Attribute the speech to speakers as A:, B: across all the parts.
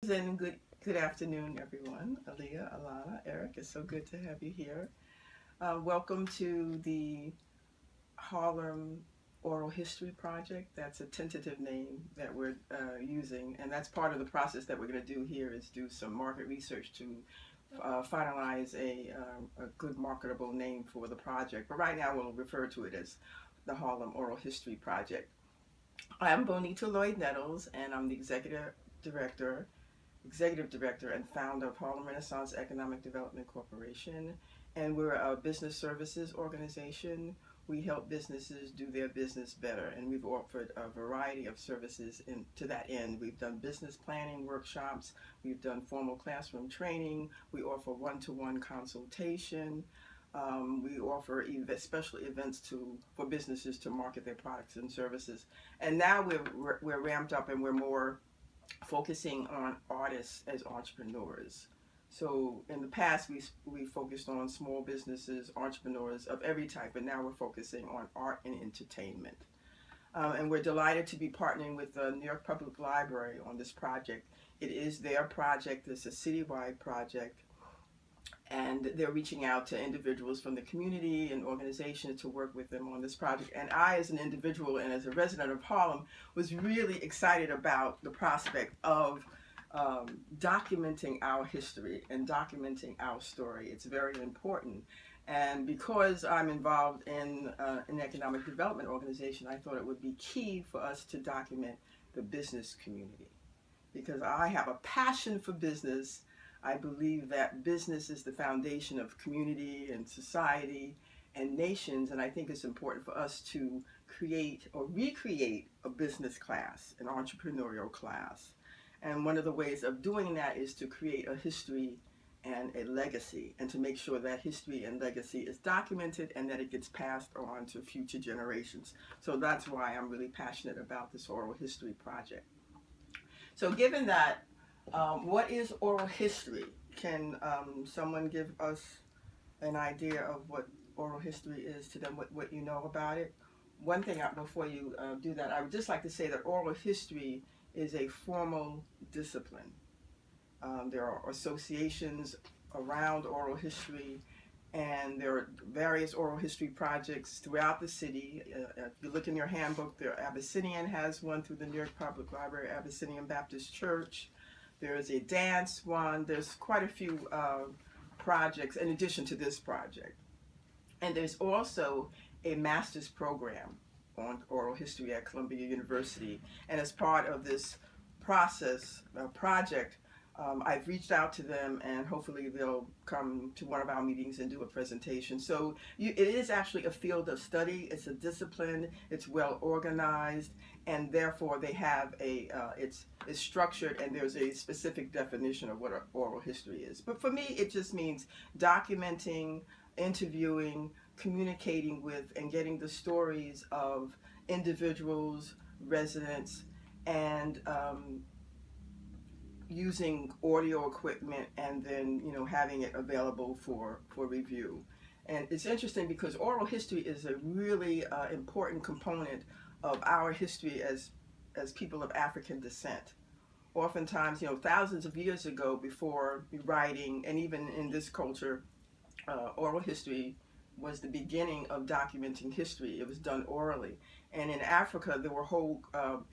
A: Greetings and good afternoon, everyone. Aaliyah, Alana, Eric, it's so good to have you here. Welcome to the Harlem Oral History Project. That's a tentative name that we're using, and that's part of the process that we're going to do here is do some market research to finalize a good marketable name for the project. But right now we'll refer to it as the Harlem Oral History Project. I'm Bonita Lloyd Nettles, and I'm the director executive director and founder of Harlem Renaissance Economic Development Corporation. And we're a business services organization. We help businesses do their business better. And we've offered a variety of services to that end. We've done business planning workshops. We've done formal classroom training. We offer one-to-one consultation. We offer special events for businesses to market their products and services. And now we're ramped up and we're more focusing on artists as entrepreneurs. So in the past, we focused on small businesses, entrepreneurs of every type, but now we're focusing on art and entertainment. And we're delighted to be partnering with the New York Public Library on this project. It is their project. It's a citywide project. And they're reaching out to individuals from the community and organizations to work with them on this project. And I, as an individual and as a resident of Harlem, was really excited about the prospect of documenting our history and documenting our story. It's very important. And because I'm involved in an economic development organization, I thought it would be key for us to document the business community. Because I have a passion for business. I believe that business is the foundation of community and society and nations, and I think it's important for us to create or recreate a business class, an entrepreneurial class. And one of the ways of doing that is to create a history and a legacy, and to make sure that history and legacy is documented and that it gets passed on to future generations. So that's why I'm really passionate about this oral history project. So given that, what is oral history? Can someone give us an idea of what oral history is to them, what you know about it? One thing, before you do that, I would just like to say that oral history is a formal discipline. There are associations around oral history, and there are various oral history projects throughout the city. If you look in your handbook, Abyssinian has one through the New York Public Library, Abyssinian Baptist Church. There's a dance one. There's quite a few projects in addition to this project. And there's also a master's program on oral history at Columbia University. And as part of this project, I've reached out to them, and hopefully they'll come to one of our meetings and do a presentation. So it is actually a field of study. It's a discipline. It's well organized, and therefore they have it's structured, and there's a specific definition of what oral history is. But for me, it just means documenting, interviewing, communicating with, and getting the stories of individuals, residents, and using audio equipment, and then having it available for review. And it's interesting because oral history is a really important component of our history as people of African descent. Oftentimes, thousands of years ago, before writing, and even in this culture, oral history was the beginning of documenting history. It was done orally. And in Africa, there were whole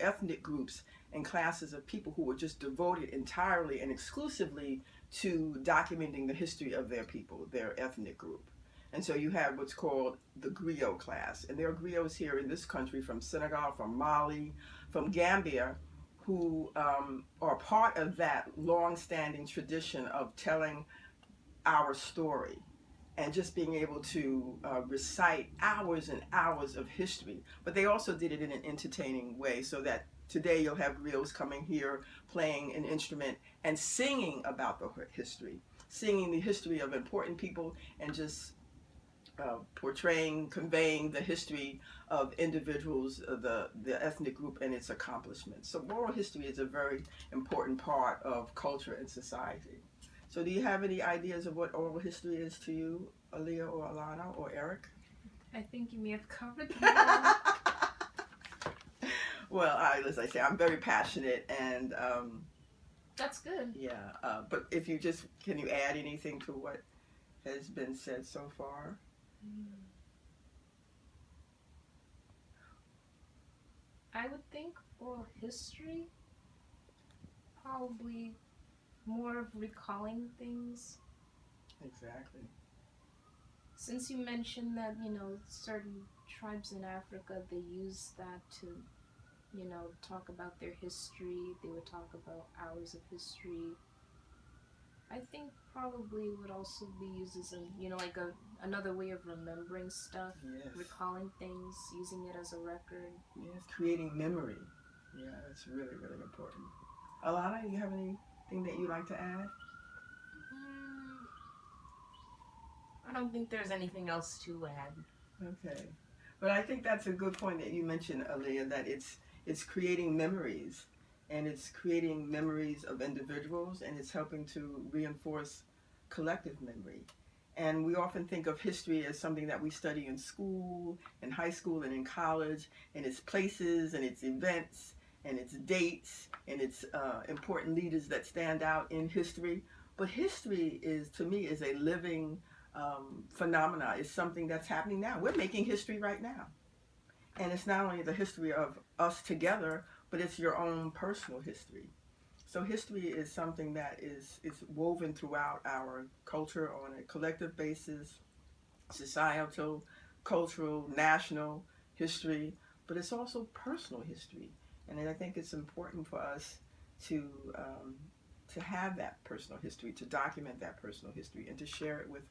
A: ethnic groups and classes of people who were just devoted entirely and exclusively to documenting the history of their people, their ethnic group. And so you have what's called the griot class. And there are griots here in this country from Senegal, from Mali, from Gambia, who are part of that long-standing tradition of telling our story and just being able to recite hours and hours of history. But they also did it in an entertaining way, so that today you'll have griots coming here, playing an instrument and singing about the history, singing the history of important people, and just portraying, conveying the history of individuals, the ethnic group and its accomplishments. So oral history is a very important part of culture and society. So do you have any ideas of what oral history is to you, Aaliyah or Alana or Eric?
B: I think you may have covered that.
A: Well, as I say, I'm very passionate, and
B: That's good.
A: Yeah, but if you just, can you add anything to what has been said so far?
B: Mm. I would think oral history, probably more of recalling things.
A: Exactly.
B: Since you mentioned that, certain tribes in Africa, they use that to, talk about their history. They would talk about hours of history. I think probably would also be used as like another way of remembering stuff,
A: Yes.
B: recalling things, using it as a record.
A: Yes, creating memory. Yeah, that's really, really important. Alana, you have anything that you'd like to add?
C: Mm, I don't think there's anything else to add.
A: Okay. But I think that's a good point that you mentioned, Aaliyah, that it's creating memories, and it's creating memories of individuals, and it's helping to reinforce collective memory. And we often think of history as something that we study in school, in high school, and in college, and its places, and its events, and its dates, and its important leaders that stand out in history. But history is, to me, is a living phenomena. Is something that's happening now. We're making history right now. And it's not only the history of us together, but it's your own personal history. So history is something that is woven throughout our culture on a collective basis, societal, cultural, national history, but it's also personal history. And I think it's important for us to to have that personal history, to document that personal history, and to share it with,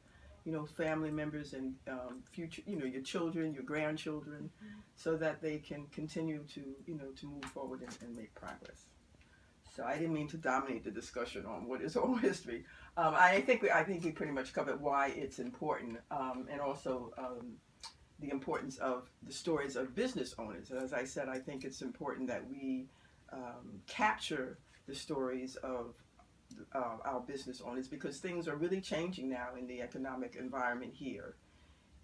A: family members and future, your children, your grandchildren,
B: Mm-hmm.
A: so that they can continue to, to move forward and make progress. So I didn't mean to dominate the discussion on what is oral history. I think we pretty much covered why it's important, and also the importance of the stories of business owners. As I said, I think it's important that we capture the stories of our business owners, because things are really changing now in the economic environment here.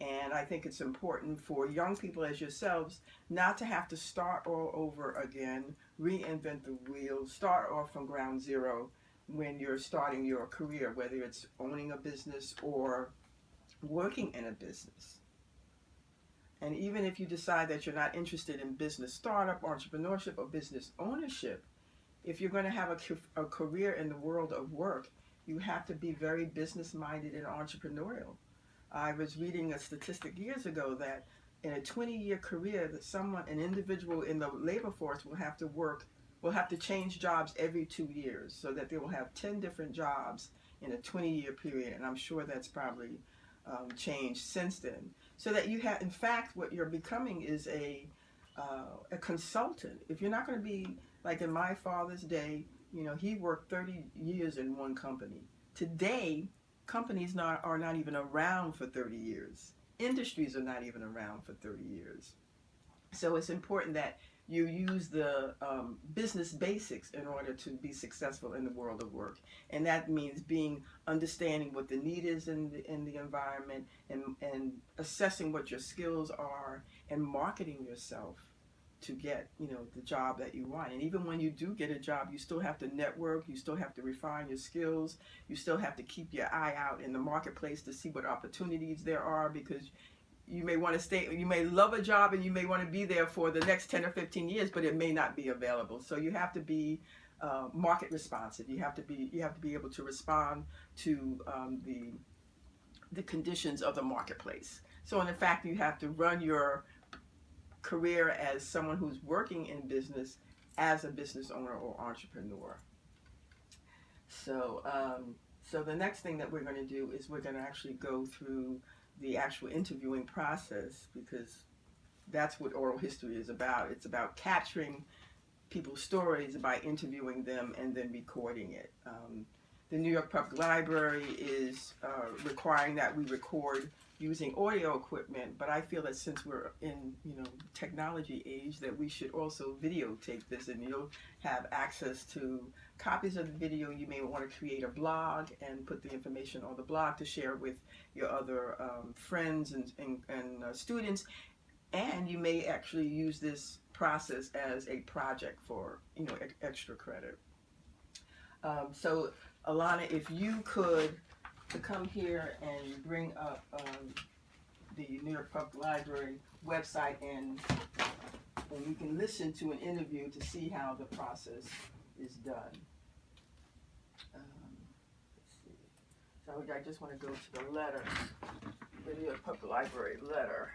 A: And I think it's important for young people as yourselves not to have to start all over again, reinvent the wheel, start off from ground zero when you're starting your career, whether it's owning a business or working in a business. And even if you decide that you're not interested in business startup, entrepreneurship, or business ownership, if you're going to have a career in the world of work, you have to be very business minded and entrepreneurial. I was reading a statistic years ago that in a 20-year career, that an individual in the labor force will have to change jobs every 2 years, so that they will have 10 different jobs in a 20-year period. And I'm sure that's probably changed since then. So that you have, in fact, what you're becoming is a consultant. If you're not going to be like in my father's day, he worked 30 years in one company. Today, companies are not even around for 30 years. Industries are not even around for 30 years. So it's important that you use the business basics in order to be successful in the world of work, and that means understanding what the need is in the environment, and assessing what your skills are, and marketing yourself to get the job that you want. And even when you do get a job, you still have to network, you still have to refine your skills, you still have to keep your eye out in the marketplace to see what opportunities there are, because you may want to stay, you may love a job and you may want to be there for the next 10 or 15 years, but it may not be available. So you have to be market responsive. You have to be able to respond to the conditions of the marketplace. So in fact, you have to run your career as someone who's working in business as a business owner or entrepreneur. So the next thing that we're going to do is we're going to actually go through the actual interviewing process, because that's what oral history is about. It's about capturing people's stories by interviewing them and then recording it. The New York Public Library is requiring that we record using audio equipment, but I feel that since we're in technology age, that we should also videotape this, and you'll have access to copies of the video. You may want to create a blog and put the information on the blog to share with your other friends and students, and you may actually use this process as a project for extra credit. So, Alana, if you could to come here and bring up the New York Public Library website, and you can listen to an interview to see how the process is done. Let's see. So I just want to go to the letter, the New York Public Library letter.